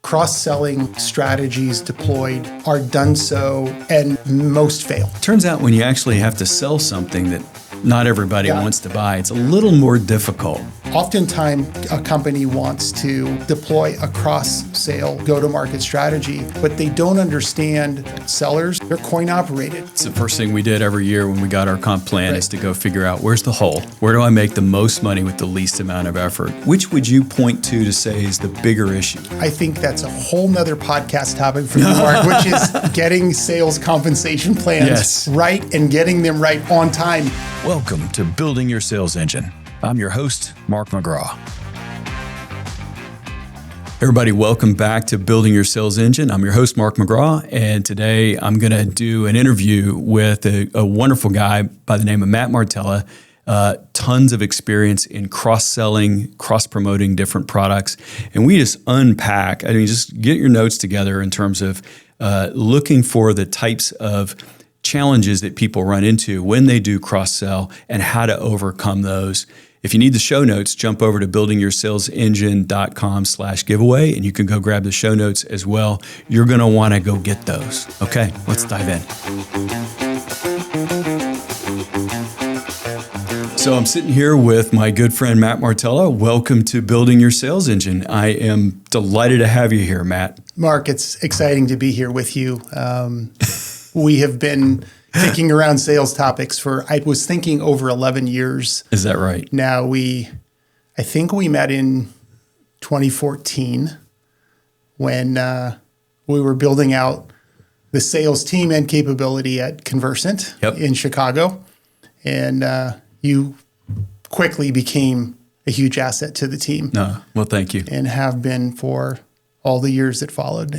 cross-selling strategies deployed are done so, and most fail. Turns out when you actually have to sell something that not everybody wants to buy, it's a little more difficult. Oftentimes, a company wants to deploy a cross-sale go-to-market strategy, but they don't understand sellers. They're coin-operated. It's the first thing we did every year when we got our comp plan is to go figure out where's the hole? Where do I make the most money with the least amount of effort? Which would you point to say is the bigger issue? I think that's a whole nother podcast topic for you, Mark, which is getting sales compensation plans right and getting them right on time. Welcome to Building Your Sales Engine. I'm your host, Mark McGraw. Everybody, welcome back to Building Your Sales Engine. I'm your host, Mark McGraw, and today I'm going to do an interview with a wonderful guy by the name of Matt Martella. Tons of experience in cross-selling, cross-promoting different products. And we just unpack, just get your notes together in terms of looking for the types of challenges that people run into when they do cross-sell and how to overcome those. If you need the show notes, jump over to buildingyoursalesengine.com/giveaway and you can go grab the show notes as well. You're going to want to go get those. Okay, let's dive in. So I'm sitting here with my good friend, Matt Martella. Welcome to Building Your Sales Engine. I am delighted to have you here, Matt. Mark, it's exciting to be here with you. We have been kicking around sales topics for, I was thinking, over 11 years. Is that right? Now, I think we met in 2014 when we were building out the sales team and capability at Conversant in Chicago. And you quickly became a huge asset to the team. Well, thank you. And have been for all the years that followed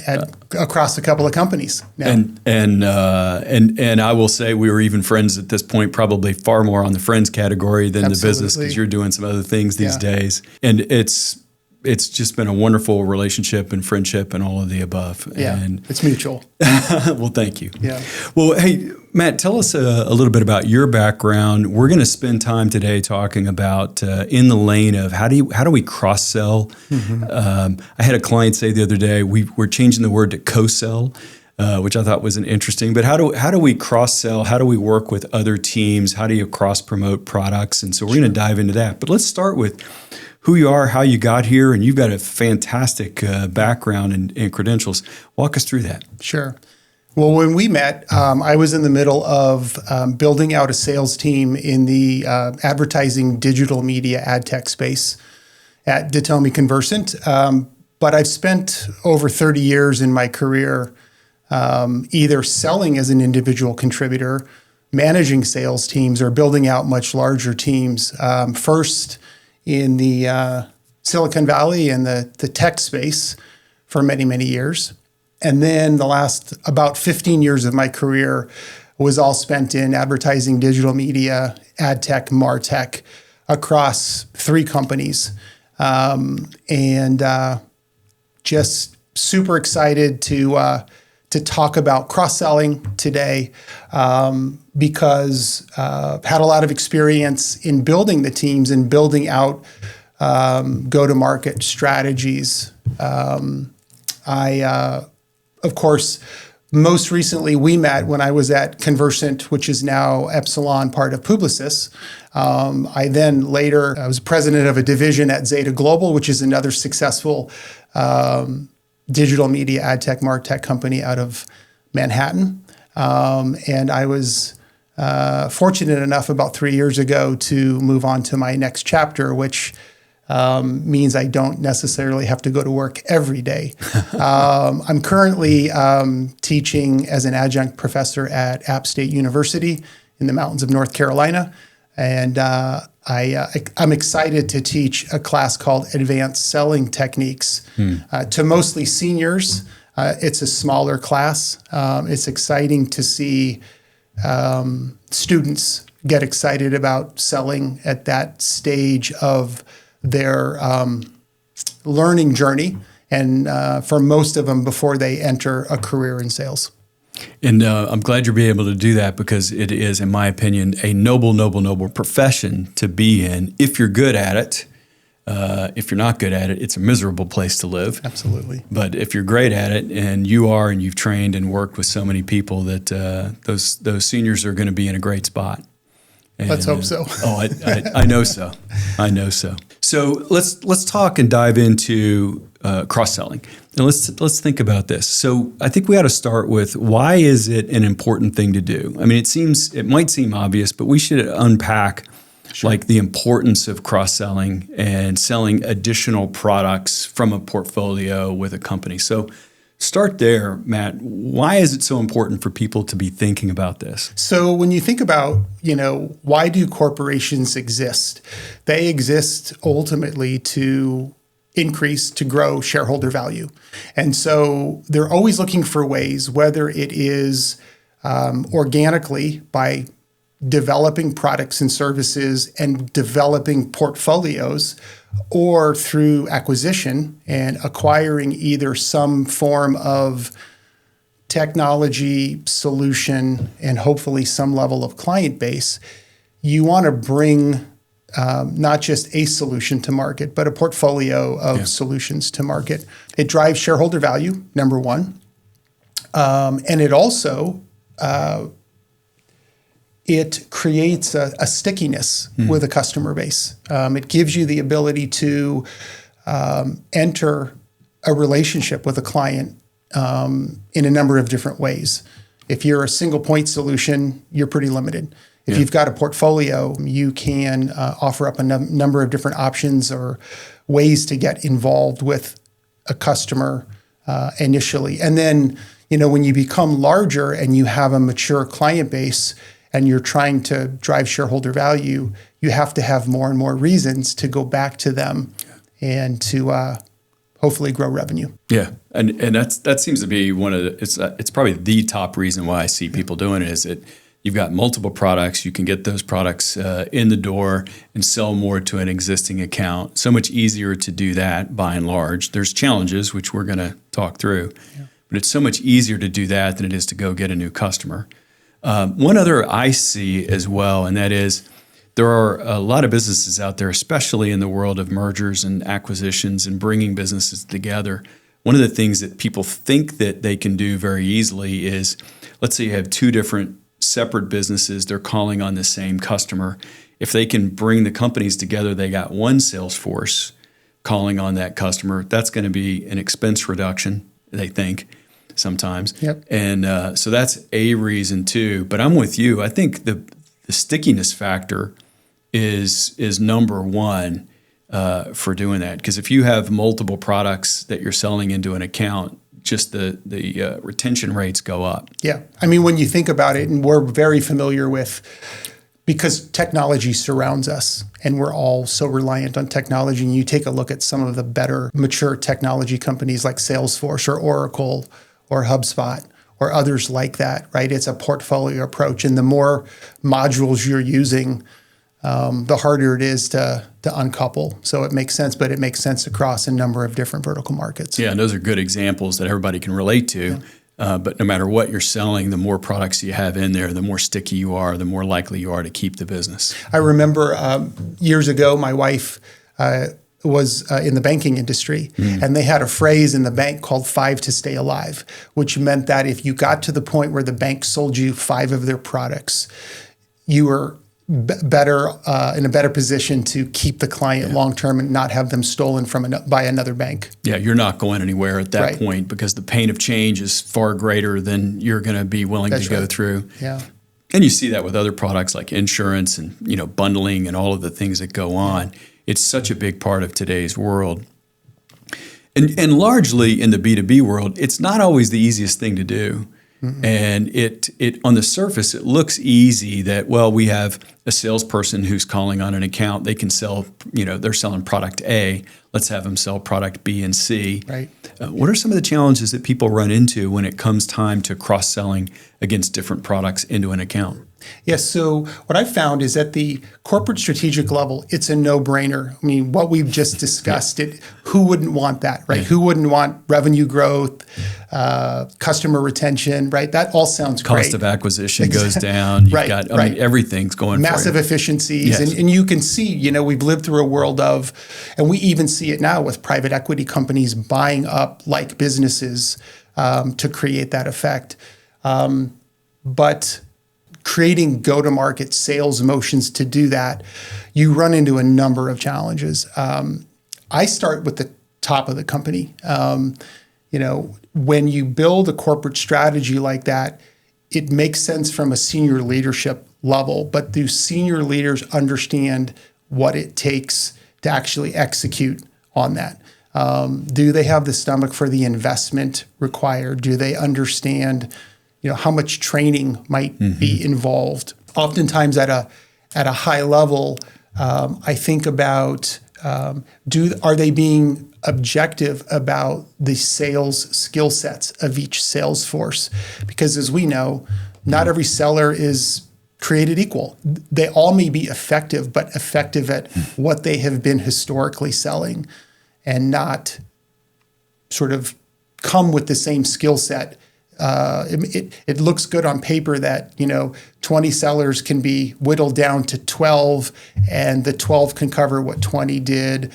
across a couple of companies now. And I will say we were even friends at this point, probably far more on the friends category than the business, because you're doing some other things these days. And it's just been a wonderful relationship and friendship and all of the above. Yeah, and it's mutual. Well, thank you. Yeah. Well, hey, Matt, tell us a little bit about your background. We're going to spend time today talking about in the lane of how do we cross-sell. Mm-hmm. I had a client say the other day, we're changing the word to co-sell, which I thought was interesting. But how do we cross-sell? How do we work with other teams? How do you cross-promote products? And so we're going to dive into that. But let's start with who you are, how you got here, and you've got a fantastic background and credentials. Walk us through that. Sure. Well, when we met, I was in the middle of building out a sales team in the advertising, digital media, ad tech space at Datomi Conversant. But I've spent over 30 years in my career either selling as an individual contributor, managing sales teams, or building out much larger teams. First in the Silicon Valley and the tech space for many, many years. And then the last about 15 years of my career was all spent in advertising, digital media, ad tech, martech across 3 companies. Just super excited to talk about cross-selling today because had a lot of experience in building the teams and building out go-to-market strategies. Of course, most recently we met when I was at Conversant, which is now Epsilon, part of Publicis. I was president of a division at Zeta Global, which is another successful digital media, ad tech, martech company out of Manhattan. And I was fortunate enough about 3 years ago to move on to my next chapter, which means I don't necessarily have to go to work every day. I'm currently teaching as an adjunct professor at App State University in the mountains of North Carolina. And I'm excited to teach a class called Advanced Selling Techniques to mostly seniors. It's a smaller class. It's exciting to see students get excited about selling at that stage of their learning journey, and for most of them before they enter a career in sales. And I'm glad you're being able to do that because it is, in my opinion, a noble profession to be in if you're good at it. If you're not good at it, it's a miserable place to live. Absolutely. But if you're great at it, and you've trained and worked with so many people, that those seniors are going to be in a great spot. And, Let's hope so. I know so. I know so. So let's talk and dive into cross-selling. And let's think about this. So I think we ought to start with, why is it an important thing to do? I mean, it might seem obvious, but we should unpack like the importance of cross-selling and selling additional products from a portfolio with a company. So start there, Matt. Why is it so important for people to be thinking about this? So when you think about, why do corporations exist? They exist ultimately to grow shareholder value. And so they're always looking for ways, whether it is organically by developing products and services and developing portfolios, or through acquisition and acquiring either some form of technology solution and hopefully some level of client base. You want to bring not just a solution to market, but a portfolio of solutions to market. It drives shareholder value, number one. And it also it creates a stickiness with a customer base. It gives you the ability to enter a relationship with a client in a number of different ways. If you're a single point solution, you're pretty limited. If you've got a portfolio, you can offer up a number of different options or ways to get involved with a customer initially. And then, when you become larger and you have a mature client base, and you're trying to drive shareholder value, you have to have more and more reasons to go back to them and to hopefully grow revenue. Yeah, and that seems to be one of the, it's probably the top reason why I see people doing it, is that you've got multiple products. You can get those products in the door and sell more to an existing account. So much easier to do that by and large. There's challenges, which we're going to talk through, but it's so much easier to do that than it is to go get a new customer. One other I see as well, and that is, there are a lot of businesses out there, especially in the world of mergers and acquisitions and bringing businesses together. One of the things that people think that they can do very easily is, let's say you have two different separate businesses, they're calling on the same customer. If they can bring the companies together, they got one sales force calling on that customer. That's going to be an expense reduction, they think, sometimes. And so that's a reason too. But I'm with you. I think the stickiness factor is number one for doing that. Because if you have multiple products that you're selling into an account, just the retention rates go up. Yeah. I mean, when you think about it, and we're very familiar with, because technology surrounds us and we're all so reliant on technology, and you take a look at some of the better mature technology companies like Salesforce or Oracle or HubSpot or others like that, right? It's a portfolio approach. And the more modules you're using, the harder it is to uncouple. So it makes sense, but it makes sense across a number of different vertical markets. Yeah, and those are good examples that everybody can relate to. But no matter what you're selling, the more products you have in there, the more sticky you are, the more likely you are to keep the business. I remember years ago, my wife was in the banking industry, and they had a phrase in the bank called 5 to stay alive, which meant that if you got to the point where the bank sold you 5 of their products, you were better in a better position to keep the client long term and not have them stolen by another bank. Yeah, you're not going anywhere at that point, because the pain of change is far greater than you're going to be willing to go through. Yeah. And you see that with other products like insurance and bundling and all of the things that go on. It's such a big part of today's world. And largely in the B2B world, it's not always the easiest thing to do. And it on the surface, it looks easy that, well, we have a salesperson who's calling on an account. They can sell, they're selling product A. Let's have them sell product B and C. Right. What are some of the challenges that people run into when it comes time to cross-selling against different products into an account? Yes. So what I found is at the corporate strategic level, it's a no-brainer. I mean, what we've just discussed, who wouldn't want that, right? Who wouldn't want revenue growth, customer retention, right? That all sounds great. Cost of acquisition goes down. You've got, I mean, everything's going massive for you. efficiencies. Yes. And you can see, we've lived through a world of, and we even see it now with private equity companies buying up like businesses to create that effect. But creating go-to-market sales motions to do that, you run into a number of challenges. I start with the top of the company. When you build a corporate strategy like that, it makes sense from a senior leadership level, but do senior leaders understand what it takes to actually execute on that? Do they have the stomach for the investment required? Do they understand how much training might be involved? Oftentimes at a high level, I think about, are they being objective about the sales skill sets of each sales force? Because as we know, not every seller is created equal. They all may be effective, but effective at what they have been historically selling and not sort of come with the same skill set. It looks good on paper that 20 sellers can be whittled down to 12 and the 12 can cover what 20 did,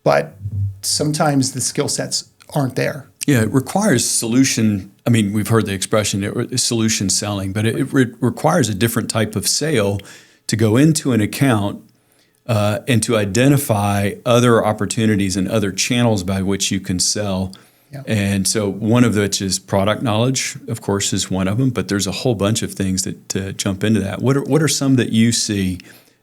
but sometimes the skill sets aren't there. Yeah, it requires solution. I mean, we've heard the expression solution selling, but it requires a different type of sale to go into an account and to identify other opportunities and other channels by which you can sell. Yeah. And so one of which is product knowledge, of course, is one of them, but there's a whole bunch of things that jump into that. What are some that you see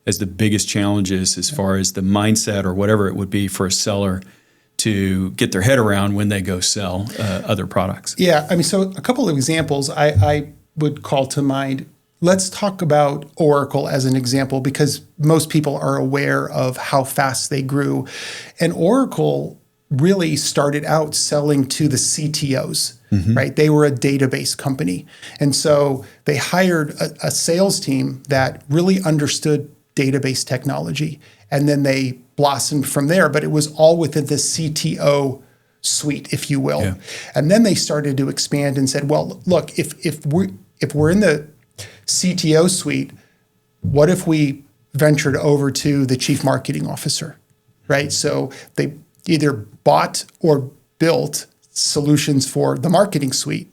as the biggest challenges as far as the mindset or whatever it would be for a seller to get their head around when they go sell other products? Yeah, I mean, so a couple of examples I would call to mind. Let's talk about Oracle as an example, because most people are aware of how fast they grew. And Oracle really started out selling to the CTOs, right? They were a database company. And so they hired a sales team that really understood database technology. And then they blossomed from there, but it was all within the CTO suite, if you will. Yeah. And then they started to expand and said, well, look, if we're in the CTO suite, what if we ventured over to the chief marketing officer, right? So they either bought or built solutions for the marketing suite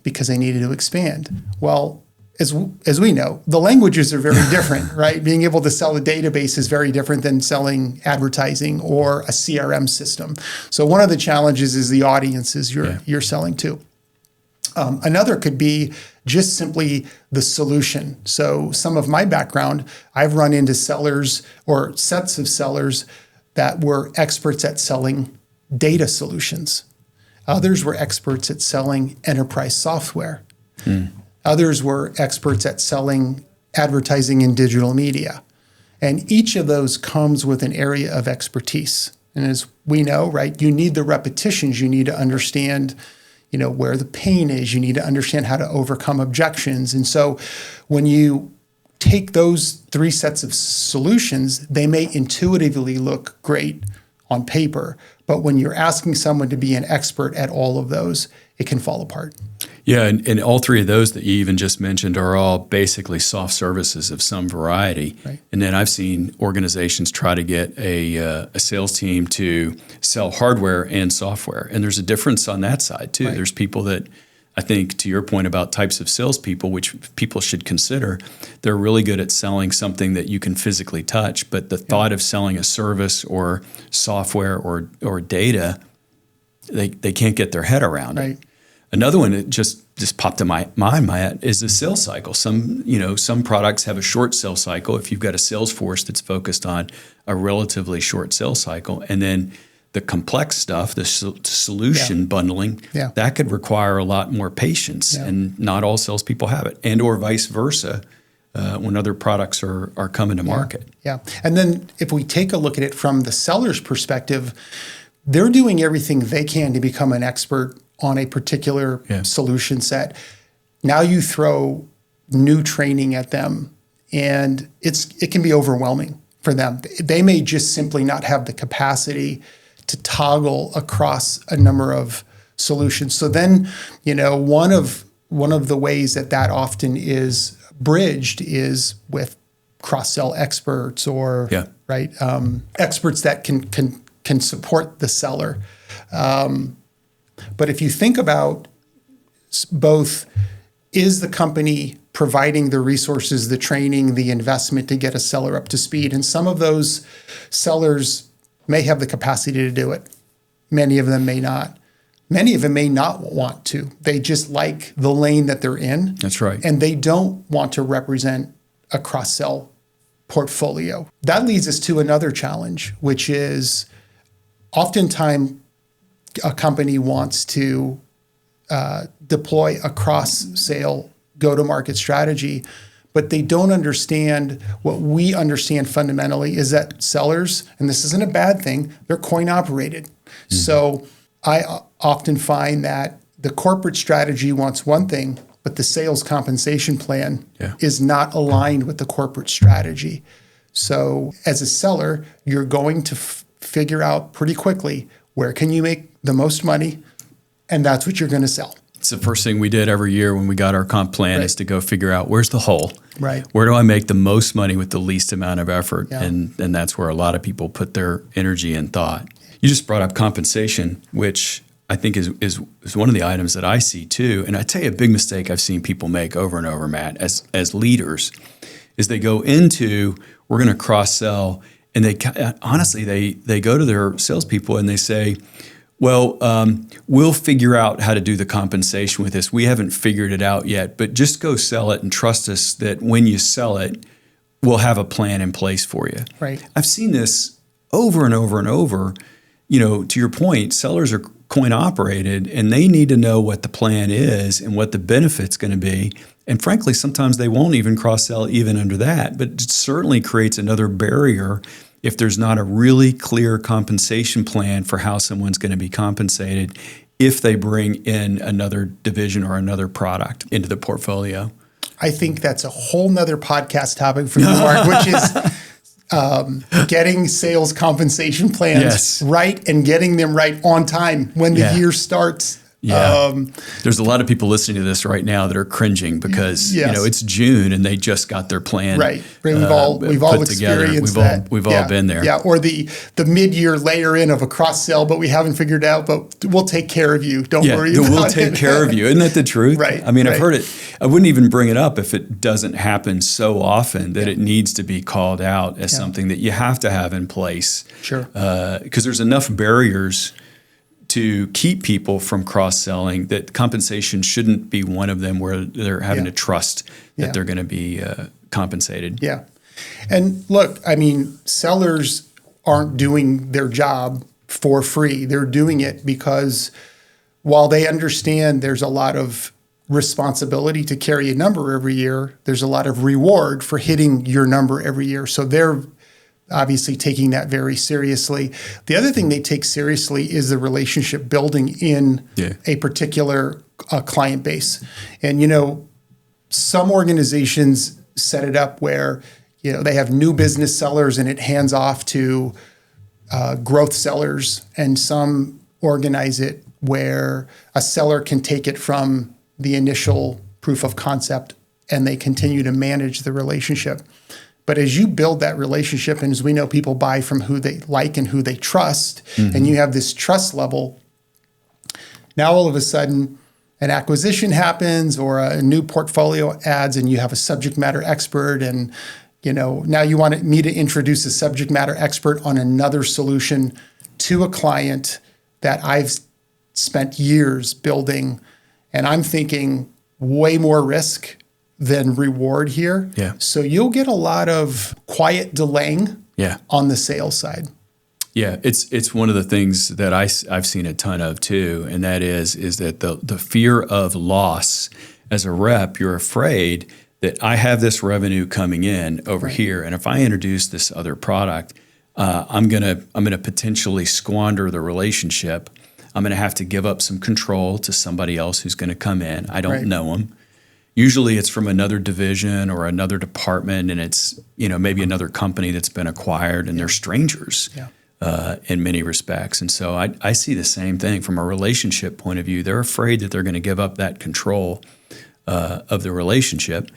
because they needed to expand. Well, as we know, the languages are very different, right? Being able to sell a database is very different than selling advertising or a CRM system. So one of the challenges is the audiences you're selling to. Another could be just simply the solution. So some of my background, I've run into sellers or sets of sellers that were experts at selling data solutions. Others were experts at selling enterprise software. Others were experts at selling advertising and digital media. And each of those comes with an area of expertise. And as we know, right, you need the repetitions. You need to understand, where the pain is. You need to understand how to overcome objections. And so when you take those three sets of solutions, they may intuitively look great on paper, but when you're asking someone to be an expert at all of those, it can fall apart. Yeah, and all three of those that you even just mentioned are all basically soft services of some variety. Right. And then I've seen organizations try to get a sales team to sell hardware and software, and there's a difference on that side too. Right. There's people that, I think, to your point about types of salespeople, which people should consider, they're really good at selling something that you can physically touch, but the thought of selling a service or software or data, they can't get their head around it. Another one that just popped in my mind, Matt, is the sales cycle. Some products have a short sales cycle. If you've got a sales force that's focused on a relatively short sales cycle, and then the complex stuff, the solution bundling, that could require a lot more patience, and not all salespeople have it, and or vice versa when other products are coming to market. Yeah, and then if we take a look at it from the seller's perspective, they're doing everything they can to become an expert on a particular solution set. Now you throw new training at them, and it can be overwhelming for them. They may just simply not have the capacity to toggle across a number of solutions. So then, one of the ways that often is bridged is with cross-sell experts or experts that can support the seller. But if you think about both, is the company providing the resources, the training, the investment to get a seller up to speed? And some of those sellers may have the capacity to do it. Many of them may not. Many of them may not want to. They just like the lane that they're in. That's right. And they don't want to represent a cross-sell portfolio. That leads us to another challenge, which is oftentimes a company wants to deploy a cross-sale go-to-market strategy, but they don't understand what we understand fundamentally is that sellers, and this isn't a bad thing, they're coin operated. Mm-hmm. So I often find that the corporate strategy wants one thing, but the sales compensation plan is not aligned with the corporate strategy. So as a seller, you're going to figure out pretty quickly where can you make the most money, and that's what you're going to sell. It's the first thing we did every year when we got our comp plan is to go figure out where's the hole. Right. Where do I make the most money with the least amount of effort? Yeah. And that's where a lot of people put their energy and thought. You just brought up compensation, which I think is one of the items that I see too. And I tell you, a big mistake I've seen people make over and over, Matt, as leaders, is they go into, we're going to cross-sell, and they go to their salespeople and they say, well, we'll figure out how to do the compensation with this. We haven't figured it out yet, but just go sell it and trust us that when you sell it, we'll have a plan in place for you. Right. I've seen this over and over and over. To your point, sellers are coin operated and they need to know what the plan is and what the benefit's going to be. And frankly, sometimes they won't even cross-sell even under that, but it certainly creates another barrier if there's not a really clear compensation plan for how someone's going to be compensated if they bring in another division or another product into the portfolio. I think that's a whole nother podcast topic for you, Mark, which is getting sales compensation plans right and getting them right on time when the year starts. Yeah. There's a lot of people listening to this right now that are cringing because it's June and they just got their plan we've all experienced that. We've all been there. Yeah, or the mid-year layer in of a cross-sell, but we haven't figured out, but we'll take care of you. Don't worry about it. We'll take care of you. Isn't that the truth? Right. I mean, I've heard it. I wouldn't even bring it up if it doesn't happen so often that it needs to be called out as something that you have to have in place. Sure. Because there's enough barriers to keep people from cross-selling that compensation shouldn't be one of them where they're having to trust that they're going to be compensated. Yeah. And look, I mean, sellers aren't doing their job for free. They're doing it because while they understand there's a lot of responsibility to carry a number every year, there's a lot of reward for hitting your number every year. So they're obviously taking that very seriously. The other thing they take seriously is the relationship building in a particular client base. And, some organizations set it up where, they have new business sellers and it hands off to growth sellers. And some organize it where a seller can take it from the initial proof of concept and they continue to manage the relationship. But as you build that relationship, and as we know, people buy from who they like and who they trust, and you have this trust level, now all of a sudden an acquisition happens or a new portfolio adds and you have a subject matter expert and, now you want me to introduce a subject matter expert on another solution to a client that I've spent years building, and I'm thinking way more risk than reward here. Yeah. So you'll get a lot of quiet delaying on the sales side. Yeah, it's one of the things that I've seen a ton of too, and that is that the fear of loss as a rep, you're afraid that I have this revenue coming in over here, and if I introduce this other product, I'm gonna potentially squander the relationship. I'm gonna have to give up some control to somebody else who's gonna come in. I don't know them. Usually it's from another division or another department, and it's, maybe another company that's been acquired, and they're strangers in many respects. And so I see the same thing from a relationship point of view. They're afraid that they're going to give up that control of the relationship.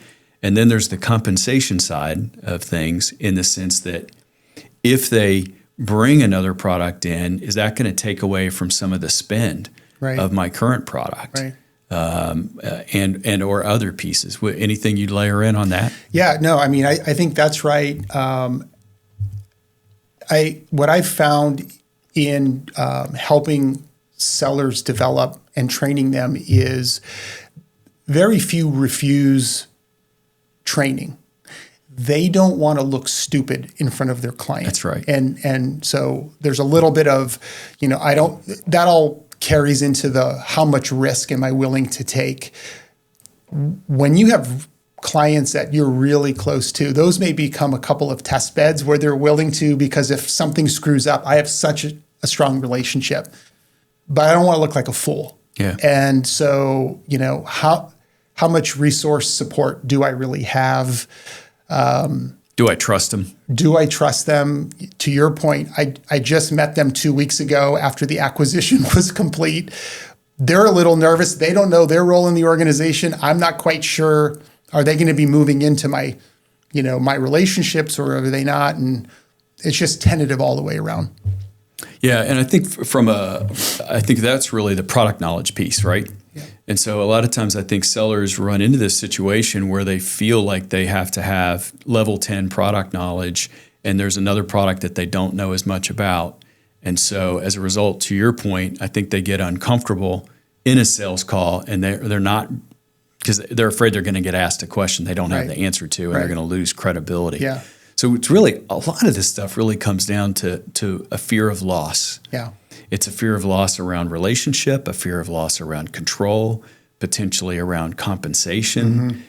And then there's the compensation side of things, in the sense that if they bring another product in, is that going to take away from some of the spend of my current product? Right. And or other pieces. Anything you'd layer in on that? Yeah, no, I mean, I think that's right. What I've found in helping sellers develop and training them is very few refuse training. They don't want to look stupid in front of their client. That's right. And so there's a little bit of, that all carries into the how much risk am I willing to take. When you have clients that you're really close to, those may become a couple of test beds where they're willing to, because if something screws up, I have such a strong relationship, but I don't want to look like a fool. Yeah. And so, how much resource support do I really have? Do I trust them? Do I trust them? To your point, I just met them 2 weeks ago after the acquisition was complete. They're a little nervous. They don't know their role in the organization. I'm not quite sure. Are they going to be moving into my relationships, or are they not? And it's just tentative all the way around. Yeah, and I think I think that's really the product knowledge piece, right? Yeah. And so a lot of times I think sellers run into this situation where they feel like they have to have level 10 product knowledge, and there's another product that they don't know as much about. And so as a result, to your point, I think they get uncomfortable in a sales call, and they're not, because they're afraid they're going to get asked a question they don't have the answer to, and they're going to lose credibility. Yeah. So it's really, a lot of this stuff really comes down to a fear of loss. Yeah. It's a fear of loss around relationship, a fear of loss around control, potentially around compensation,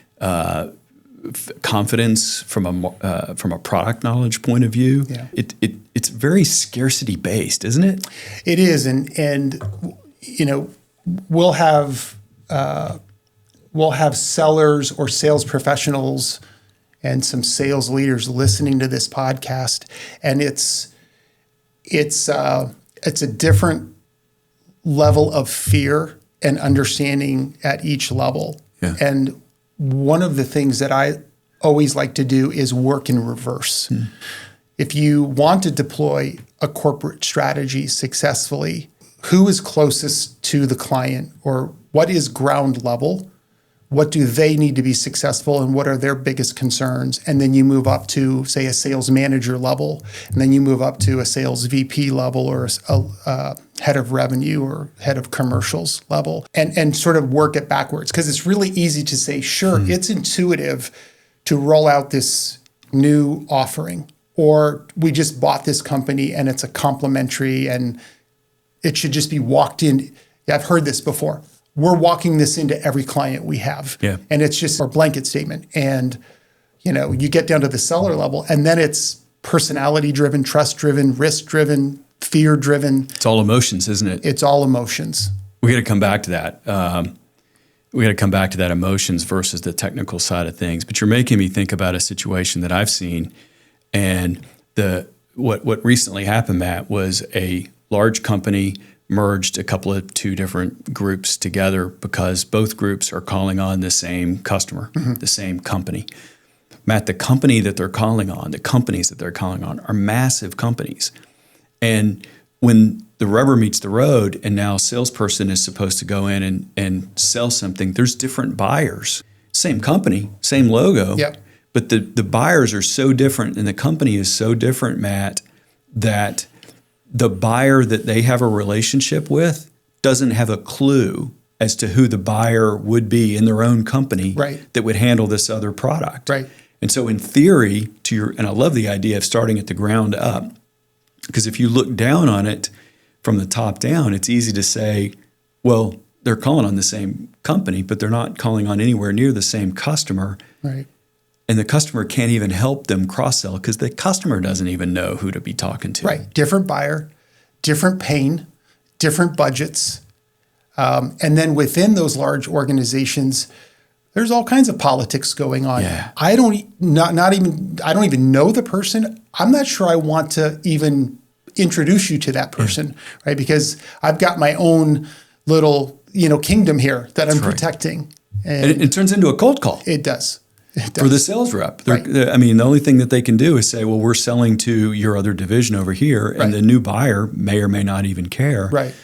confidence from a product knowledge point of view. Yeah. It's very scarcity based, isn't it? It is, and we'll have sellers or sales professionals and some sales leaders listening to this podcast, and it's a different level of fear and understanding at each level. Yeah. And one of the things that I always like to do is work in reverse. If you want to deploy a corporate strategy successfully, who is closest to the client, or what is ground level? What do they need to be successful, and what are their biggest concerns? And then you move up to, say, a sales manager level, and then you move up to a sales VP level, or a head of revenue or head of commercials level, and sort of work it backwards. Because it's really easy to say, sure, it's intuitive to roll out this new offering, or we just bought this company and it's a complementary and it should just be walked in. Yeah, I've heard this before. We're walking this into every client we have. Yeah. And it's just a blanket statement. And, you get down to the seller level, and then it's personality-driven, trust-driven, risk-driven, fear-driven. It's all emotions, isn't it? It's all emotions. We got to come back to that. We got to come back to that emotions versus the technical side of things. But you're making me think about a situation that I've seen. And what recently happened, Matt, was a large company merged two different groups together because both groups are calling on the same customer, the same company. Matt, the companies that they're calling on are massive companies. And when the rubber meets the road and now a salesperson is supposed to go in and sell something, there's different buyers. Same company, same logo, but the buyers are so different and the company is so different, Matt, that the buyer that they have a relationship with doesn't have a clue as to who the buyer would be in their own company that would handle this other product. Right. And so in theory, and I love the idea of starting at the ground up, because if you look down on it from the top down, it's easy to say, well, they're calling on the same company, but they're not calling on anywhere near the same customer. Right. And the customer can't even help them cross-sell because the customer doesn't even know who to be talking to. Right. Different buyer, different pain, different budgets. And then within those large organizations, There's all kinds of politics going on. Yeah. I don't even know the person. I'm not sure I want to even introduce you to that person, right? Because I've got my own little, kingdom here that I'm protecting. And it turns into a cold call. It does. For the sales rep. Right. The only thing that they can do is say, well, we're selling to your other division over here, and the new buyer may or may not even care. Right.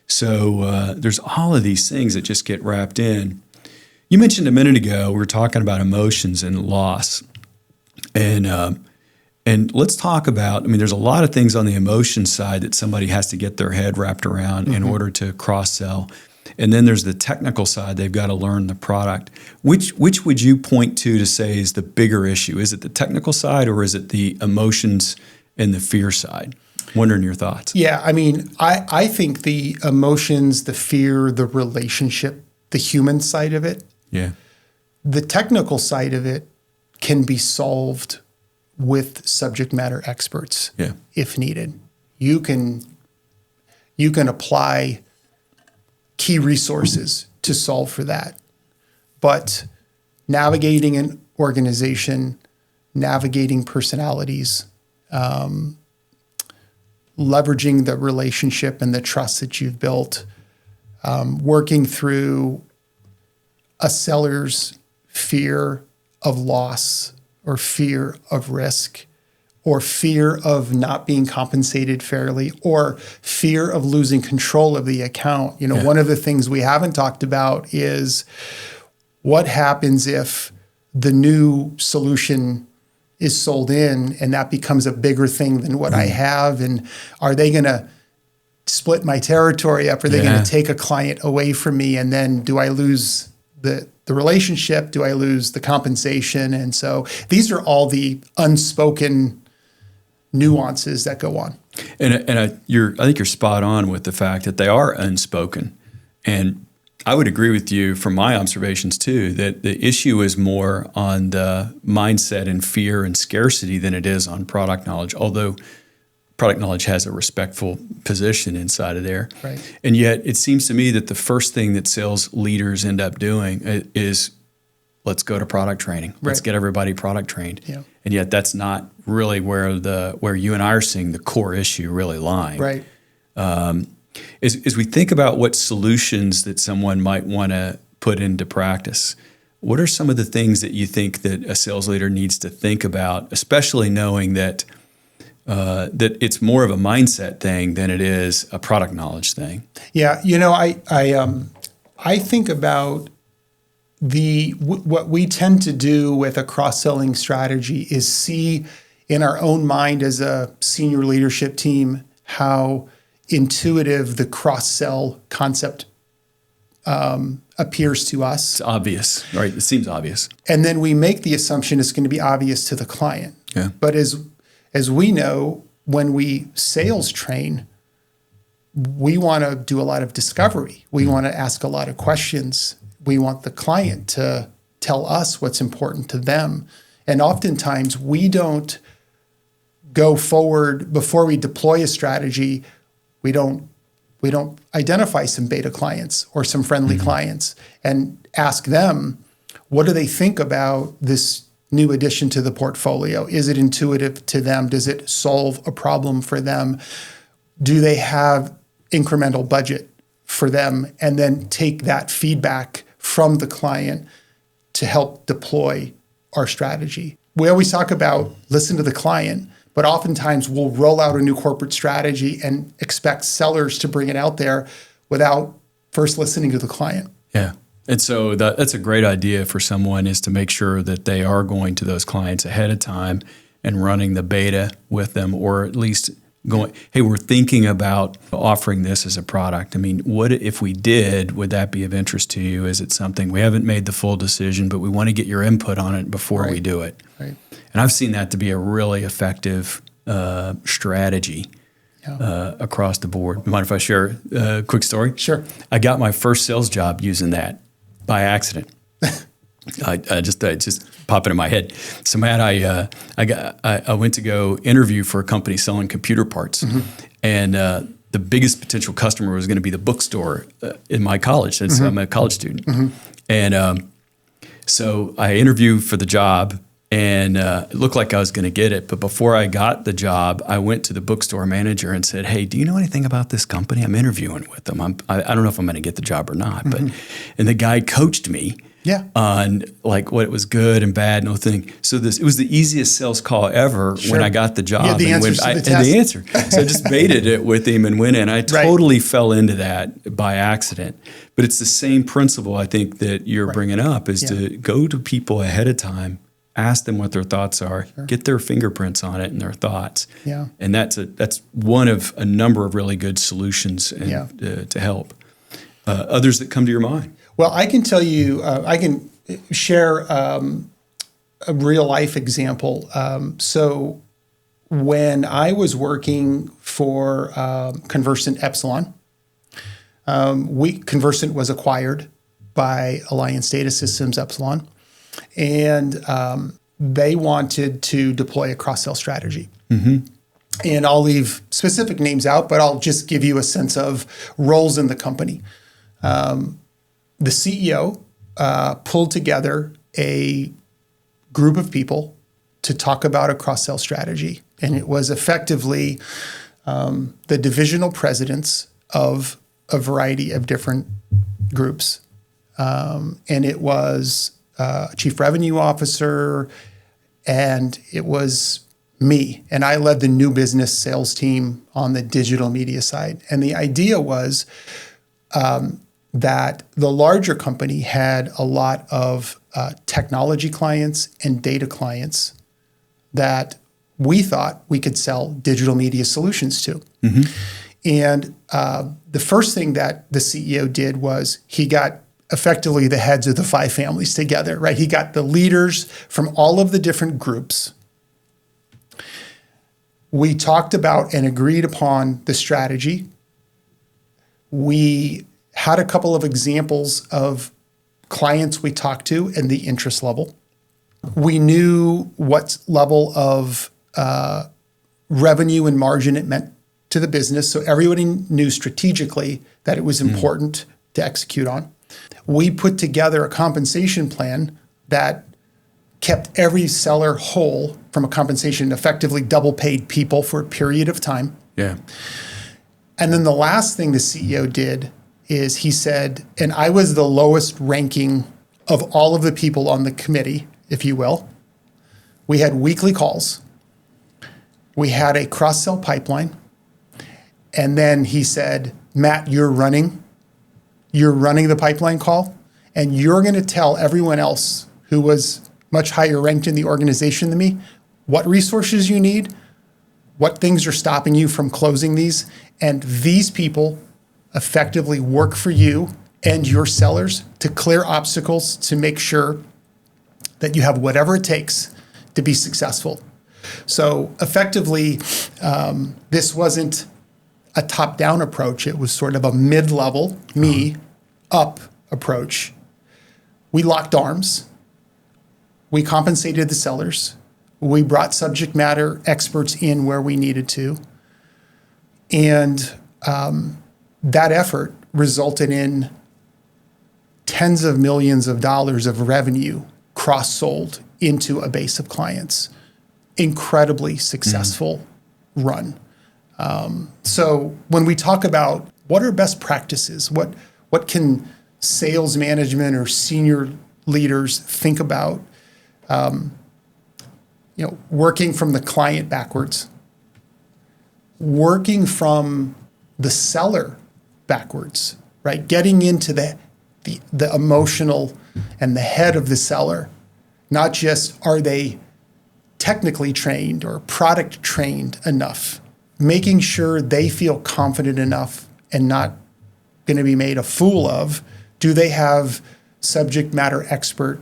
So there's all of these things that just get wrapped in. You mentioned a minute ago, we were talking about emotions and loss. And let's talk about, there's a lot of things on the emotion side that somebody has to get their head wrapped around in order to cross-sell. And then there's the technical side. They've got to learn the product. Which would you point to say is the bigger issue? Is it the technical side, or is it the emotions and the fear side? Wondering your thoughts. Yeah, I think the emotions, the fear, the relationship, the human side of it. Yeah. The technical side of it can be solved with subject matter experts if needed. You can apply key resources to solve for that. But navigating an organization, navigating personalities, leveraging the relationship and the trust that you've built, working through a seller's fear of loss or fear of risk or fear of not being compensated fairly or fear of losing control of the account. One of the things we haven't talked about is what happens if the new solution is sold in and that becomes a bigger thing than what I have, and are they going to split my territory up? Are they going to take a client away from me? And then do I lose the relationship? Do I lose the compensation? And so these are all the unspoken nuances that go on. And I think you're spot on with the fact that they are unspoken. And I would agree with you from my observations too, that the issue is more on the mindset and fear and scarcity than it is on product knowledge, although product knowledge has a respectful position inside of there. Right. And yet it seems to me that the first thing that sales leaders end up doing is let's go to product training. Let's get everybody product trained. Yeah. And yet that's not really where you and I are seeing the core issue really lying. Right. As we think about what solutions that someone might want to put into practice, what are some of the things that you think that a sales leader needs to think about, especially knowing that that it's more of a mindset thing than it is a product knowledge thing? Yeah, I think about what we tend to do with a cross-selling strategy is see in our own mind as a senior leadership team how intuitive the cross-sell concept appears to us. It's obvious, right? It seems obvious. And then we make the assumption it's going to be obvious to the client. Yeah. But as we know, when we sales train, we want to do a lot of discovery. We want to ask a lot of questions. We want the client to tell us what's important to them. And oftentimes we don't go forward before we deploy a strategy. We don't identify some beta clients or some friendly clients and ask them, what do they think about this new addition to the portfolio? Is it intuitive to them? Does it solve a problem for them? Do they have incremental budget for them? And then take that feedback from the client to help deploy our strategy. We always talk about listen to the client, but oftentimes we'll roll out a new corporate strategy and expect sellers to bring it out there without first listening to the client. Yeah. And so that's a great idea for someone, is to make sure that they are going to those clients ahead of time and running the beta with them, or at least going, hey, we're thinking about offering this as a product. What if we did, would that be of interest to you? Is it something, we haven't made the full decision, but we want to get your input on it before we do it. Right. And I've seen that to be a really effective strategy across the board. Mind if I share a quick story? Sure. I got my first sales job using that by accident. I just popped into my head. So Matt, I went to go interview for a company selling computer parts, and the biggest potential customer was going to be the bookstore in my college. I'm a college student, and So I interviewed for the job, and it looked like I was going to get it. But before I got the job, I went to the bookstore manager and said, "Hey, do you know anything about this company? I'm interviewing with them. I don't know if I'm going to get the job or not." But and the guy coached me on like what was good and bad, no thing. So it was the easiest sales call ever when I got the job. You had the answers to the test. And the answer. So I just baited it with him and went in. I totally fell into that by accident. But it's the same principle, I think, that you're bringing up is to go to people ahead of time, ask them what their thoughts are, get their fingerprints on it and their thoughts. Yeah. And that's one of a number of really good solutions to help. Others that come to your mind? Well, I can tell you, I can share a real life example. So when I was working for Conversant Epsilon, Conversant was acquired by Alliance Data Systems Epsilon, and they wanted to deploy a cross-sell strategy. And I'll leave specific names out, but I'll just give you a sense of roles in the company. The CEO pulled together a group of people to talk about a cross-sell strategy. And it was effectively the divisional presidents of a variety of different groups. And it was a chief revenue officer, and it was me. And I led the new business sales team on the digital media side. And the idea was that the larger company had a lot of technology clients and data clients that we thought we could sell digital media solutions to. And the first thing that the CEO did was he got effectively the heads of the 5 families together, right? He got the leaders from all of the different groups. We talked about and agreed upon the strategy. We had a couple of examples of clients we talked to and the interest level. We knew what level of revenue and margin it meant to the business. So everybody knew strategically that it was important to execute on. We put together a compensation plan that kept every seller whole from a compensation, effectively double paid people for a period of time. Yeah. And then the last thing the CEO did is he said, and I was the lowest ranking of all of the people on the committee, if you will. We had weekly calls. We had a cross-sell pipeline. And then he said, Matt, you're running the pipeline call, and you're going to tell everyone else who was much higher ranked in the organization than me what resources you need, what things are stopping you from closing these, and these people effectively work for you and your sellers to clear obstacles to make sure that you have whatever it takes to be successful. So effectively, this wasn't a top-down approach. It was sort of a mid-level, up approach. We locked arms. We compensated the sellers. We brought subject matter experts in where we needed to. And that effort resulted in tens of millions of dollars of revenue cross-sold into a base of clients. Incredibly successful run. So when we talk about what are best practices, what can sales management or senior leaders think about, working from the client backwards, working from the seller backwards, right? Getting into the emotional and the head of the seller, not just are they technically trained or product trained enough, making sure they feel confident enough and not going to be made a fool of. Do they have subject matter expert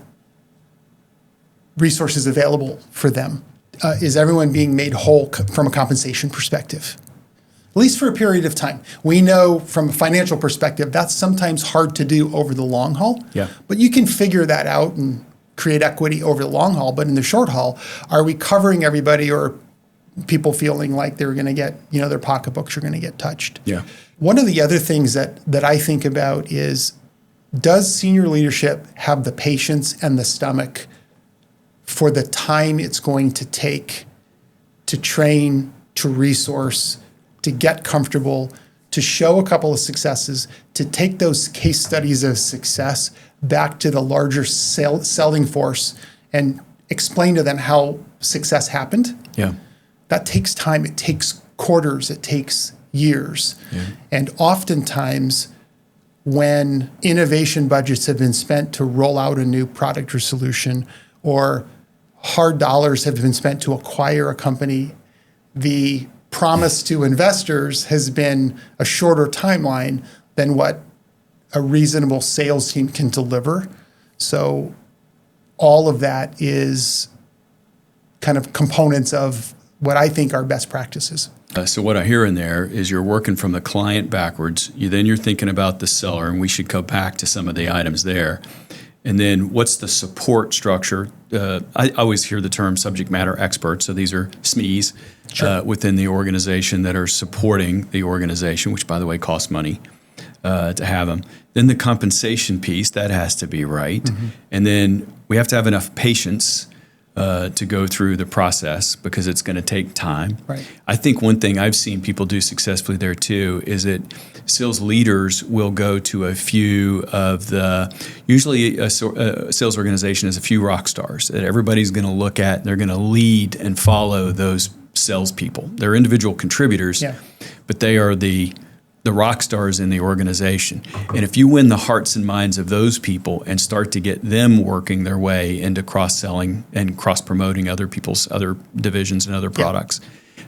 resources available for them? Is everyone being made whole from a compensation perspective? At least for a period of time. We know from a financial perspective, that's sometimes hard to do over the long haul. Yeah. But you can figure that out and create equity over the long haul. But in the short haul, are we covering everybody, or people feeling like they're going to get, their pocketbooks are going to get touched? Yeah. One of the other things that I think about is does senior leadership have the patience and the stomach for the time it's going to take to train, to resource, to get comfortable, to show a couple of successes, to take those case studies of success back to the larger selling force and explain to them how success happened? Yeah. That takes time. It takes quarters. It takes years. Yeah. And oftentimes, when innovation budgets have been spent to roll out a new product or solution, or hard dollars have been spent to acquire a company, the promise to investors has been a shorter timeline than what a reasonable sales team can deliver. So all of that is kind of components of what I think are best practices. So what I hear in there is you're working from the client backwards. You're thinking about the seller, and we should go back to some of the items there. And then what's the support structure? I always hear the term subject matter experts. So these are SMEs within the organization that are supporting the organization, which, by the way, costs money to have them. Then the compensation piece, that has to be right. Mm-hmm. And then we have to have enough patience to go through the process because it's going to take time. Right. I think one thing I've seen people do successfully there too is that sales leaders will go to a few of usually a sales organization has a few rock stars that everybody's going to look at. And they're going to lead and follow those salespeople. They're individual contributors, but they are the rock stars in the organization. And if you win the hearts and minds of those people and start to get them working their way into cross-selling and cross-promoting other people's other divisions and other products,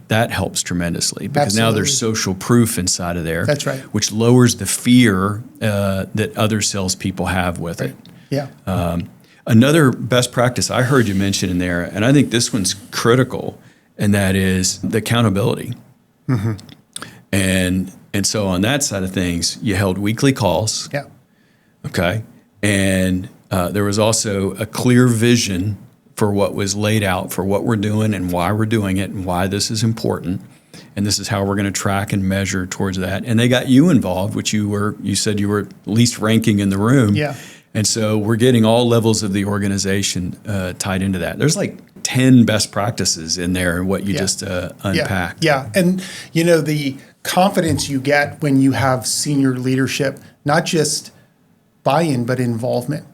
that helps tremendously because now there's social proof inside of there. That's right. Which lowers the fear that other salespeople have with it. Yeah. Another best practice I heard you mention in there, and I think this one's critical, and that is the accountability. Mm-hmm. And so on that side of things, you held weekly calls. Yeah. Okay. And there was also a clear vision for what was laid out for what we're doing and why we're doing it and why this is important. And this is how we're going to track and measure towards that. And they got you involved, which you said you were least ranking in the room. Yeah. And so we're getting all levels of the organization tied into that. There's like 10 best practices in there, what you just unpacked. Yeah. And, the confidence you get when you have senior leadership, not just buy-in, but involvement.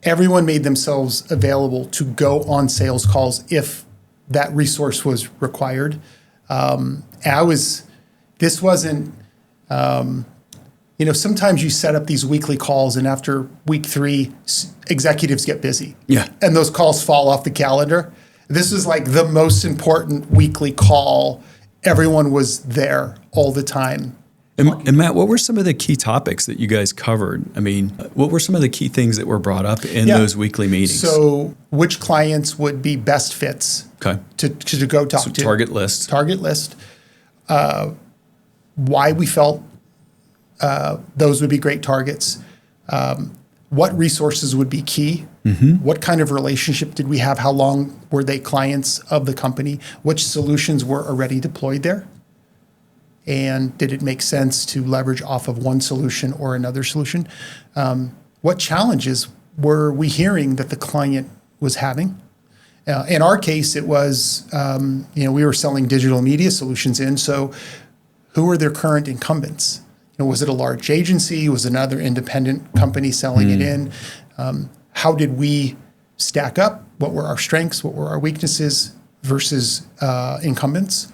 Everyone made themselves available to go on sales calls if that resource was required. This wasn't, sometimes you set up these weekly calls and after week 3, executives get busy. Yeah. And those calls fall off the calendar. This is like the most important weekly call. Everyone was there all the time. And Matt, what were some of the key topics that you guys covered? I mean, what were some of the key things that were brought up in those weekly meetings? So which clients would be best fits to go talk to? Target list. Target list. Why we felt those would be great targets. What resources would be key? Mm-hmm. What kind of relationship did we have? How long were they clients of the company? Which solutions were already deployed there? And did it make sense to leverage off of one solution or another solution? What challenges were we hearing that the client was having? In our case, it was, we were selling digital media solutions in, so who were their current incumbents? Was it a large agency? Was it another independent company selling it in? How did we stack up? What were our strengths? What were our weaknesses versus incumbents?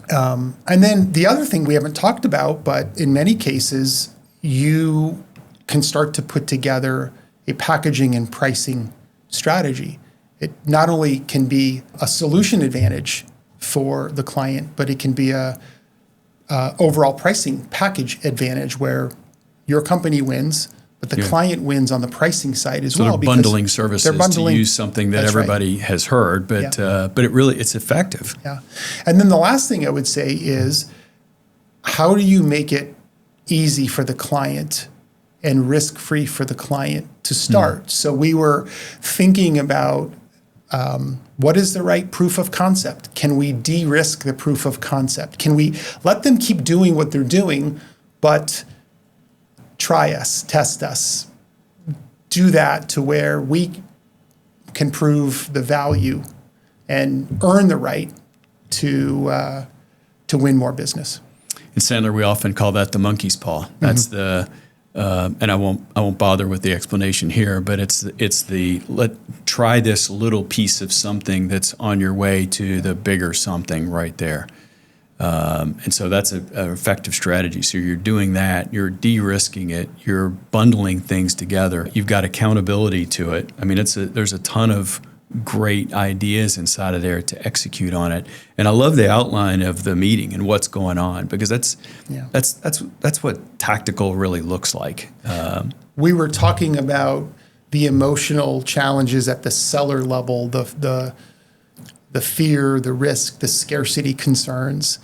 And then the other thing we haven't talked about, but in many cases, you can start to put together a packaging and pricing strategy. It not only can be a solution advantage for the client, but it can be a overall pricing package advantage where your company wins, but the client wins on the pricing side as well. So they're bundling services to use something that everybody has heard, but it's effective. Yeah. And then the last thing I would say is, how do you make it easy for the client and risk-free for the client to start? So we were thinking about what is the right proof of concept? Can we de-risk the proof of concept? Can we let them keep doing what they're doing, but try us, test us, do that to where we can prove the value and earn the right to win more business. In Sandler, we often call that the monkey's paw. That's the and I won't bother with the explanation here, but it's the try this little piece of something that's on your way to the bigger something right there. And so that's an effective strategy. So you're doing that, you're de-risking it, you're bundling things together. You've got accountability to it. I mean, there's a ton of great ideas inside of there to execute on it. And I love the outline of the meeting and what's going on, because that's what tactical really looks like. We were talking about the emotional challenges at the seller level, the fear, the risk, the scarcity concerns.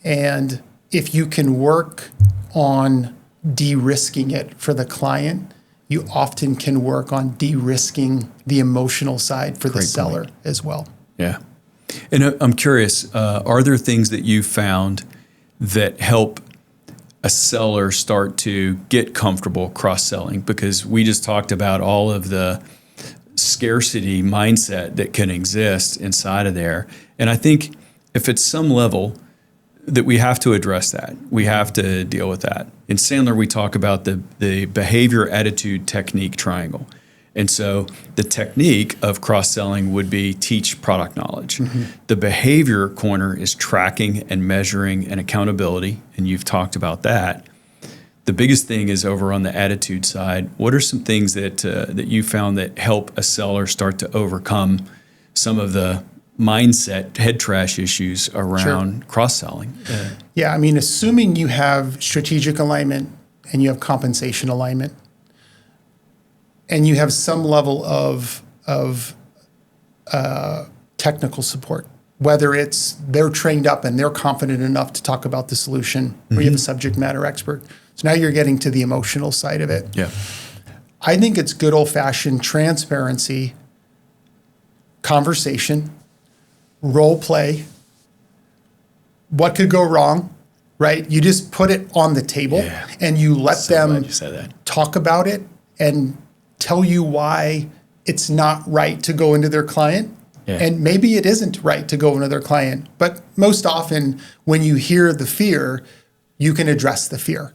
And if you can work on de-risking it for the client, you often can work on de-risking the emotional side for the seller as well. Yeah. And I'm curious, are there things that you found that help a seller start to get comfortable cross-selling? Because we just talked about all of the scarcity mindset that can exist inside of there. And I think if at some level that we have to address that, we have to deal with that. In Sandler, we talk about the behavior, attitude, technique triangle. And so the technique of cross-selling would be teach product knowledge. The behavior corner is tracking and measuring and accountability, and you've talked about that. The biggest thing is over on the attitude side. What are some things that you found that help a seller start to overcome some of the mindset, head trash issues around cross-selling? Yeah, I mean, assuming you have strategic alignment and you have compensation alignment and you have some level of technical support, whether it's they're trained up and they're confident enough to talk about the solution, or you have a subject matter expert. So now you're getting to the emotional side of it. Yeah. I think it's good old-fashioned transparency, conversation, role play. What could go wrong, right? You just put it on the table and you let them talk about it and tell you why it's not right to go into their client. And maybe it isn't right to go into their client. But most often when you hear the fear, you can address the fear.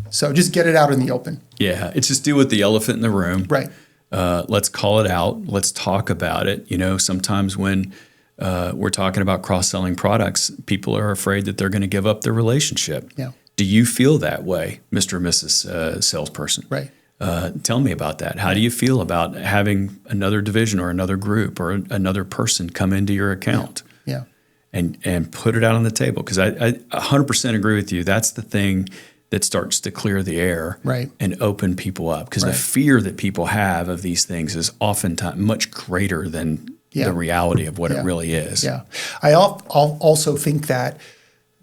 So just get it out in the open. Yeah, it's just deal with the elephant in the room. Right. Let's call it out. Let's talk about it. You know, sometimes when we're talking about cross-selling products, people are afraid that they're going to give up their relationship. Yeah. Do you feel that way, Mr. or Mrs. Salesperson? Right. Tell me about that. How do you feel about having another division or another group or another person come into your account? Yeah. And put it out on the table? Because I 100% agree with you. That's the thing that starts to clear the air and open people up. Because the fear that people have of these things is oftentimes much greater than the reality of what it really is. Yeah. I also think that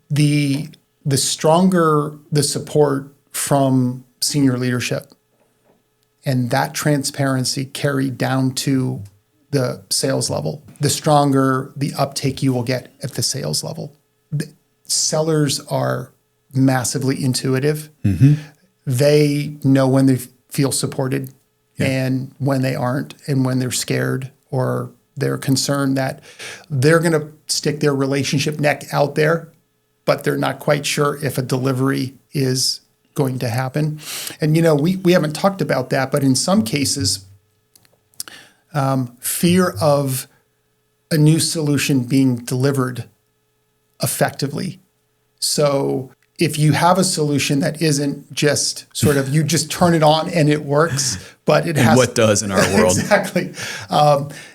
the stronger the support from senior leadership and that transparency carried down to the sales level, the stronger the uptake you will get at the sales level. The sellers are massively intuitive. They know when they feel supported and when they aren't, and when they're scared or they're concerned that they're going to stick their relationship neck out there, but they're not quite sure if a delivery is going to happen. And, you know, we haven't talked about that, but in some cases, fear of a new solution being delivered effectively. So if you have a solution that isn't just sort of, you just turn it on and it works, but it has... what does in our world. Exactly.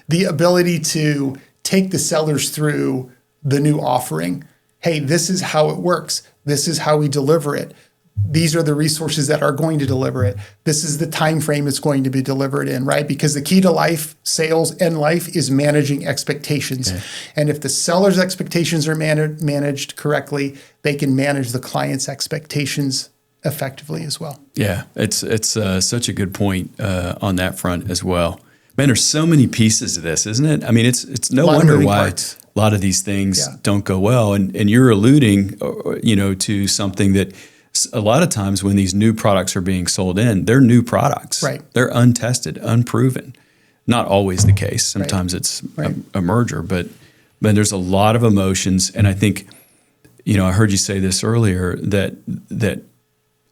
The ability to take the sellers through the new offering. Hey, this is how it works. This is how we deliver it. These are the resources that are going to deliver it. This is the time frame it's going to be delivered in, right? Because the key to life, sales and life, is managing expectations. And if the seller's expectations are managed correctly, they can manage the client's expectations effectively as well. Yeah, it's such a good point on that front as well. Man, there's so many pieces to this, isn't it? I mean, it's no wonder why a lot of these things don't go well. And you're alluding, to something that A lot of times when these new products are being sold in, they're new products. Right. They're untested, unproven. Not always the case. Sometimes it's Right. a merger, but there's a lot of emotions. And I think, I heard you say this earlier, that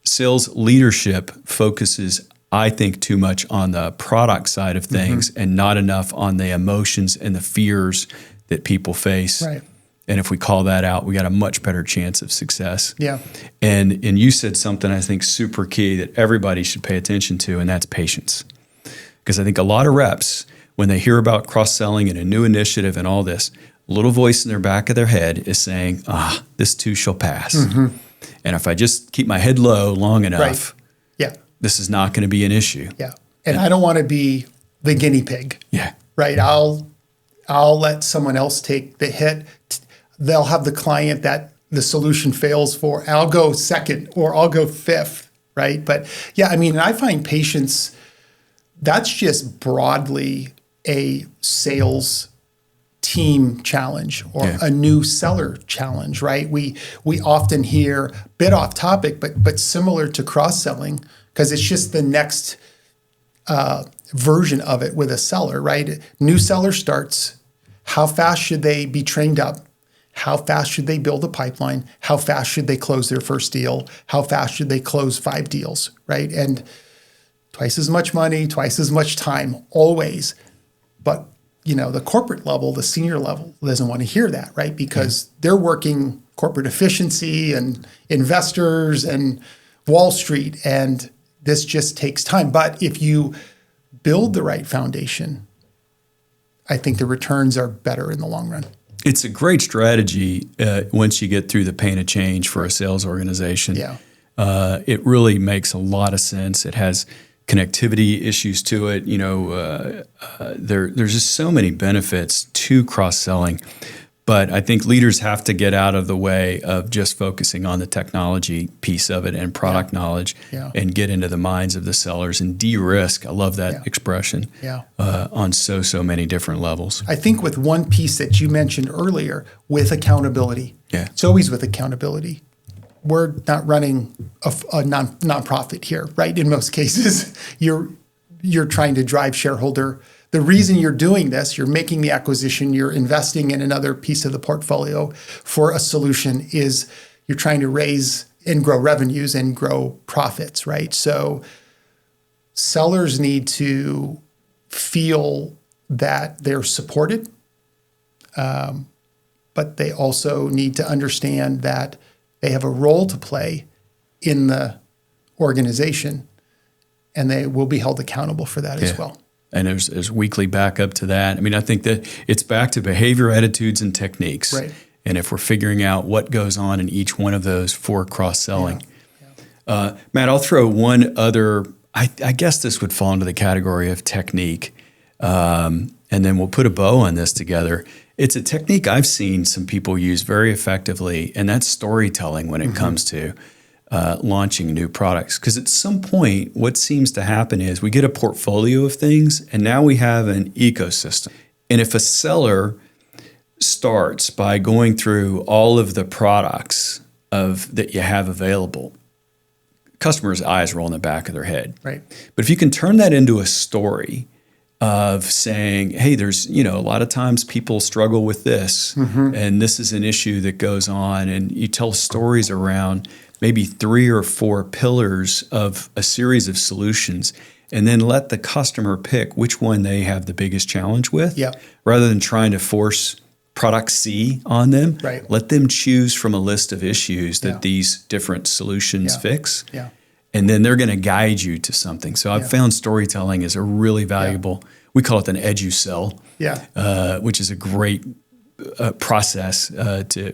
sales leadership focuses, I think, too much on the product side of things and not enough on the emotions and the fears that people face. Right. And if we call that out, we got a much better chance of success. Yeah. And you said something I think super key that everybody should pay attention to, and that's patience. Because I think a lot of reps, when they hear about cross-selling and a new initiative and all this, a little voice in their back of their head is saying, this too shall pass. And if I just keep my head low long enough, Yeah. this is not going to be an issue. Yeah. And I don't want to be the guinea pig. Yeah. Right. I'll let someone else take the hit. They'll have the client that the solution fails for. I'll go second or I'll go fifth. Right. But yeah, I mean, I find patience, that's just broadly a sales team challenge or a new seller challenge, right? We often hear, bit off topic, but similar to cross-selling, because it's just the next version of it with a seller, right? New seller starts, how fast should they be trained up? How fast should they build a pipeline? How fast should they close their first deal? How fast should they close 5 deals, right? And twice as much money, twice as much time, always. But the corporate level, the senior level doesn't want to hear that, right? Because they're working corporate efficiency and investors and Wall Street, and this just takes time. But if you build the right foundation, I think the returns are better in the long run. It's a great strategy once you get through the pain of change for a sales organization. Yeah. It really makes a lot of sense. It has connectivity issues to it. There's just so many benefits to cross-selling. But I think leaders have to get out of the way of just focusing on the technology piece of it and product knowledge and get into the minds of the sellers and de-risk. I love that expression on so many different levels. I think with one piece that you mentioned earlier, with accountability. Yeah. It's always with accountability. We're not running a nonprofit here, right? In most cases, you're trying to drive shareholder. The reason you're doing this, you're making the acquisition, you're investing in another piece of the portfolio for a solution, is you're trying to raise and grow revenues and grow profits, right? So sellers need to feel that they're supported, but they also need to understand that they have a role to play in the organization, and they will be held accountable for that as well. And there's weekly backup to that. I mean, I think that it's back to behavior, attitudes, and techniques. Right. And if we're figuring out what goes on in each one of those for cross-selling. Matt, I'll throw one other, I guess this would fall into the category of technique. And then we'll put a bow on this together. It's a technique I've seen some people use very effectively, and that's storytelling when it comes to launching new products. Because at some point, what seems to happen is we get a portfolio of things, and now we have an ecosystem. And if a seller starts by going through all of the products that you have available, customers' eyes roll in the back of their head. Right. But if you can turn that into a story of saying, hey, there's, a lot of times people struggle with this, and this is an issue that goes on, and you tell stories around maybe 3 or 4 pillars of a series of solutions, and then let the customer pick which one they have the biggest challenge with, rather than trying to force product C on them. Right. Let them choose from a list of issues that these different solutions fix. Yeah. And then they're going to guide you to something. So I've found storytelling is a really valuable, we call it an edu-sell, which is a great process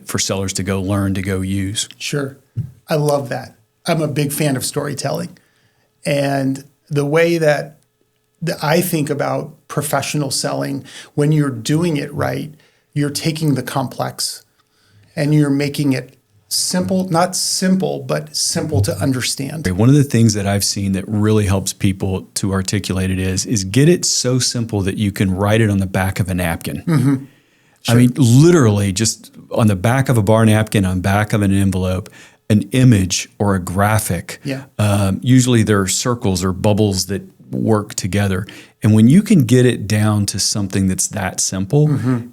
for sellers to go learn, to go use. Sure. I love that. I'm a big fan of storytelling. And the way that I think about professional selling, when you're doing it right, you're taking the complex and you're making it simple, not simple, but simple to understand. One of the things that I've seen that really helps people to articulate it is get it so simple that you can write it on the back of a napkin. Sure. I mean, literally just on the back of a bar napkin, on the back of an envelope. an image or a graphic. Yeah. Usually there are circles or bubbles that work together. And when you can get it down to something that's that simple,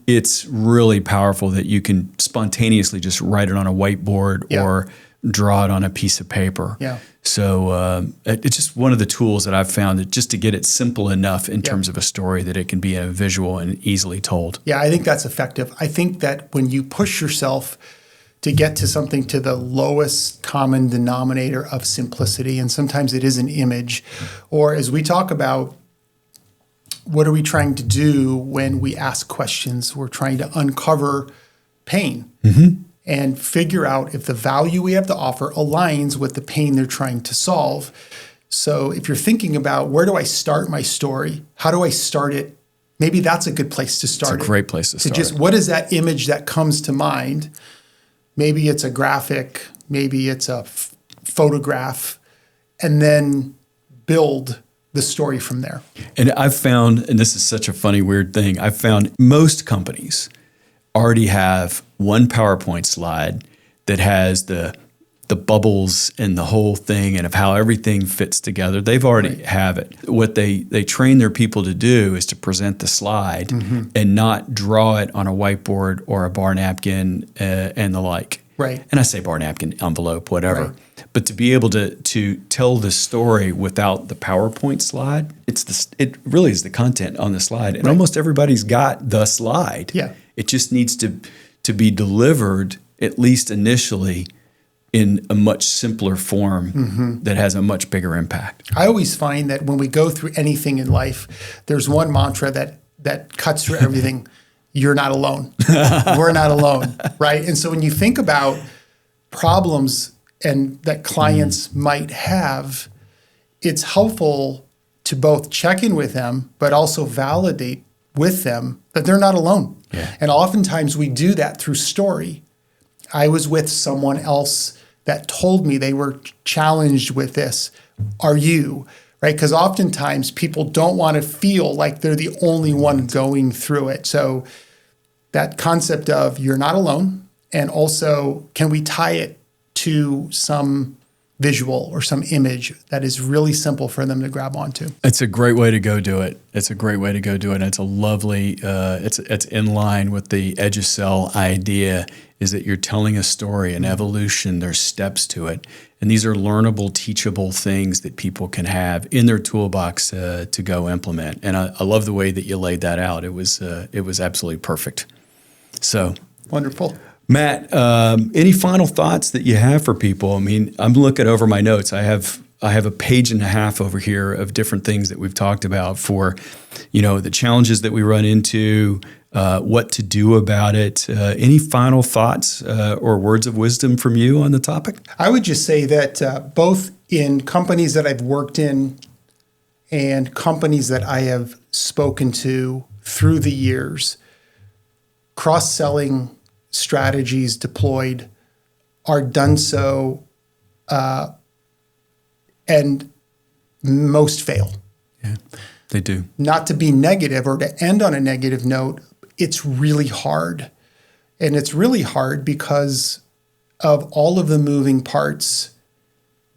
it's really powerful that you can spontaneously just write it on a whiteboard or draw it on a piece of paper. Yeah. So it's just one of the tools that I've found that just to get it simple enough in terms of a story that it can be a visual and easily told. Yeah, I think that's effective. I think that when you push yourself to get to something to the lowest common denominator of simplicity, and sometimes it is an image, or as we talk about, what are we trying to do when we ask questions? We're trying to uncover pain and figure out if the value we have to offer aligns with the pain they're trying to solve. So if you're thinking about where do I start my story? How do I start it? Maybe that's a good place to start. It's a great place to start. Just what is that image that comes to mind? Maybe it's a graphic, maybe it's a photograph, and then build the story from there. And I've found, and this is such a funny, weird thing, I've found most companies already have one PowerPoint slide that has the bubbles and the whole thing and of how everything fits together. They've already have it. What they train their people to do is to present the slide and not draw it on a whiteboard or a bar napkin and the like. Right. And I say bar napkin, envelope, whatever. Right. But to be able to tell the story without the PowerPoint slide, it really is the content on the slide. And almost everybody's got the slide. Yeah. It just needs to be delivered, at least initially, in a much simpler form that has a much bigger impact. I always find that when we go through anything in life, there's one mantra that cuts through everything. You're not alone. We're not alone, right? And so when you think about problems and that clients might have, it's helpful to both check in with them, but also validate with them that they're not alone. Yeah. And oftentimes we do that through story. I was with someone else that told me they were challenged with this. Are you? Right? Because oftentimes people don't want to feel like they're the only one going through it. So that concept of you're not alone, and also can we tie it to some visual or some image that is really simple for them to grab onto. It's a great way to go do it. It's a great way to go do it. And it's a lovely, it's in line with the Edusell idea is that you're telling a story, an evolution, there's steps to it. And these are learnable, teachable things that people can have in their toolbox to go implement. And I love the way that you laid that out. It was absolutely perfect. So wonderful. Matt, any final thoughts that you have for people? I mean, I'm looking over my notes. I have a page and a half over here of different things that we've talked about for, the challenges that we run into, what to do about it. Any final thoughts or words of wisdom from you on the topic? I would just say that both in companies that I've worked in and companies that I have spoken to through the years, cross-selling strategies deployed are done so, and most fail. Yeah, they do. Not to be negative or to end on a negative note, it's really hard. And it's really hard because of all of the moving parts,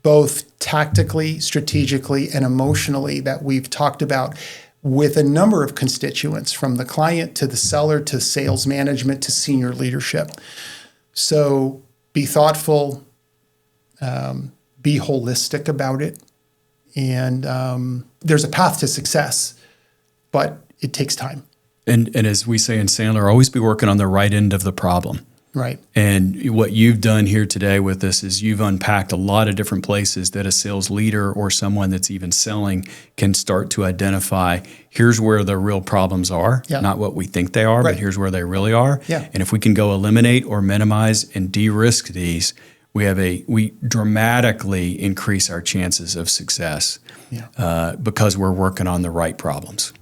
both tactically, strategically, and emotionally that we've talked about with a number of constituents, from the client to the seller to sales management to senior leadership. So be thoughtful, be holistic about it. And there's a path to success, but it takes time. And as we say in Sandler, always be working on the right end of the problem. Right. And what you've done here today with us is you've unpacked a lot of different places that a sales leader or someone that's even selling can start to identify, here's where the real problems are, not what we think they are, but here's where they really are. Yeah. And if we can go eliminate or minimize and de-risk these, we dramatically increase our chances of success because we're working on the right problems.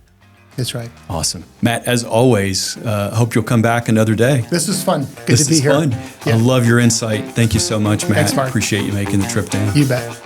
That's right. Awesome. Matt, as always, hope you'll come back another day. This was fun. Good to be here. Fun. Yeah. I love your insight. Thank you so much, Matt. Thanks, Mark. Appreciate you making the trip down. You bet.